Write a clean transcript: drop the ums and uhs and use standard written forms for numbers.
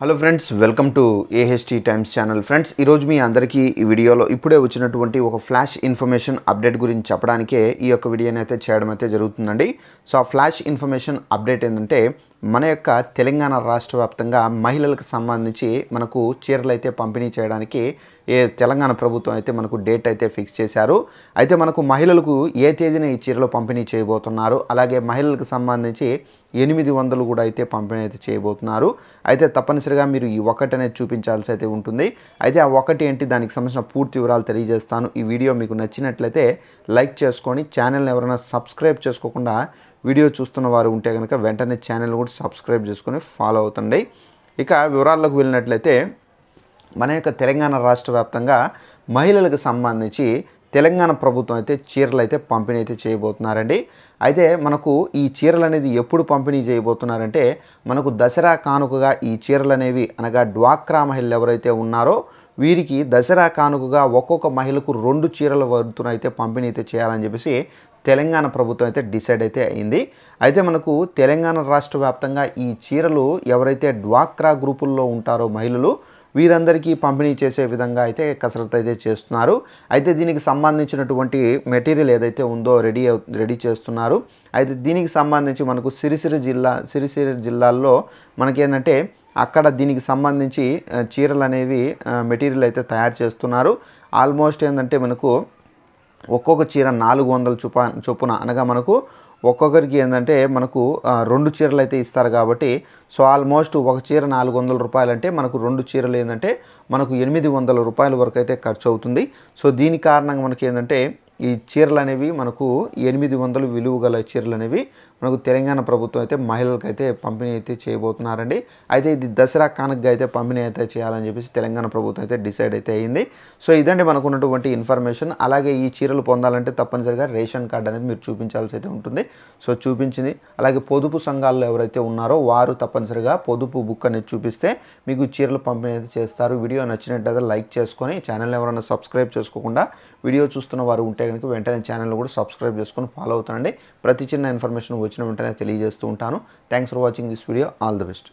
Hello friends, welcome to AHT times channel. Friends, ఈరోజు మీ అందరికీ ఈ వీడియోలో ఇప్పుడే వచ్చినటువంటి ఒక ఫ్లాష్ ఇన్ఫర్మేషన్ అప్డేట్ గురించి చెప్పడానికే ఈ యొక్క వీడియోని అయితే చేయడం అయితే జరుగుతుందండి. సో ఆ ఫ్లాష్ ఇన్ఫర్మేషన్ అప్డేట్ ఏంటంటే, మన యొక్క తెలంగాణ రాష్ట్ర వ్యాప్తంగా మహిళలకు సంబంధించి మనకు చీరలు అయితే పంపిణీ చేయడానికి తెలంగాణ ప్రభుత్వం అయితే మనకు డేట్ అయితే ఫిక్స్ చేశారు. అయితే మనకు మహిళలకు ఏ తేదీన ఈ చీరలు పంపిణీ చేయబోతున్నారు, అలాగే మహిళలకు సంబంధించి 800 కూడా అయితే పంపిణీ అయితే చేయబోతున్నారు. అయితే తప్పనిసరిగా మీరు ఈ ఒకటి అనేది చూపించాల్సి అయితే ఉంటుంది. అయితే ఆ ఒకటి ఏంటి, దానికి సంబంధించిన పూర్తి వివరాలు తెలియజేస్తాను. ఈ వీడియో మీకు నచ్చినట్లయితే లైక్ చేసుకొని, ఛానల్ని ఎవరైనా సబ్స్క్రైబ్ చేసుకోకుండా వీడియో చూస్తున్న వారు ఉంటే కనుక వెంటనే ఛానల్ కూడా సబ్స్క్రైబ్ చేసుకొని ఫాలో అవుతండి. ఇక వివరాల్లోకి వెళ్ళినట్లయితే, మన యొక్క తెలంగాణ రాష్ట్ర వ్యాప్తంగా మహిళలకు సంబంధించి తెలంగాణ ప్రభుత్వం అయితే చీరలు అయితే పంపిణీ అయితే చేయబోతున్నారండి. అయితే మనకు ఈ చీరలు అనేది ఎప్పుడు పంపిణీ చేయబోతున్నారంటే, మనకు దసరా కానుకగా ఈ చీరలు అనేవి, అనగా డ్వాక్రా మహిళలు ఎవరైతే ఉన్నారో వీరికి దసరా కానుకగా ఒక్కొక్క మహిళకు 2 చీరల వరతున అయితే పంపిణీ అయితే చేయాలని చెప్పేసి తెలంగాణ ప్రభుత్వం అయితే డిసైడ్ అయితే అయింది. అయితే మనకు తెలంగాణ రాష్ట్ర వ్యాప్తంగా ఈ చీరలు ఎవరైతే డ్వాక్రా గ్రూపుల్లో ఉంటారో మహిళలు, వీరందరికీ పంపిణీ చేసే విధంగా అయితే కసరత్తు అయితే చేస్తున్నారు. అయితే దీనికి సంబంధించినటువంటి మెటీరియల్ ఏదైతే ఉందో రెడీ చేస్తున్నారు. అయితే దీనికి సంబంధించి మనకు సిరిసిల్ల జిల్లాల్లో మనకేంటంటే అక్కడ దీనికి సంబంధించి చీరలు అనేవి మెటీరియల్ అయితే తయారు చేస్తున్నారు. ఆల్మోస్ట్ ఏంటంటే మనకు ఒక్కొక్క చీర 400 చొప్పున, అనగా మనకు ఒక్కొక్కరికి ఏంటంటే మనకు 2 చీరలు అయితే ఇస్తారు కాబట్టి, సో ఆల్మోస్ట్ ఒక చీర 400 రూపాయలు అంటే మనకు 2 చీరలు ఏంటంటే మనకు 800 రూపాయల వరకు అయితే ఖర్చు అవుతుంది. సో దీని కారణంగా మనకి ఏంటంటే ఈ చీరలు అనేవి మనకు 800 విలువ గల చీరలు అనేవి మనకు తెలంగాణ ప్రభుత్వం అయితే మహిళలకు అయితే పంపిణీ అయితే చేయబోతున్నారండి. అయితే ఇది దసరా కానుకగా అయితే పంపిణీ అయితే చేయాలని చెప్పేసి తెలంగాణ ప్రభుత్వం అయితే డిసైడ్ అయితే అయ్యింది. సో ఇదండి మనకు ఉన్నటువంటి ఇన్ఫర్మేషన్. అలాగే ఈ చీరలు పొందాలంటే తప్పనిసరిగా రేషన్ కార్డు అనేది మీరు చూపించాల్సి అయితే ఉంటుంది. సో చూపించింది. అలాగే పొదుపు సంఘాల్లో ఎవరైతే ఉన్నారో వారు తప్పనిసరిగా పొదుపు బుక్ అనేది చూపిస్తే మీకు చీరలు పంపిణీ అయితే చేస్తారు. వీడియో నచ్చినట్లయితే లైక్ చేసుకొని, ఛానల్ ఎవరైనా సబ్స్క్రైబ్ చేసుకోకుండా వీడియో చూస్తున్న వారు ఉంటే కనుక వెంటనే ఛానల్ కూడా సబ్స్క్రైబ్ చేసుకొని ఫాలో అవుతానండి. ప్రతి చిన్న ఇన్ఫర్మేషన్ వచ్చిన వెంటనే తెలియజేస్తూ ఉంటాను. Thanks for watching this video. All the best.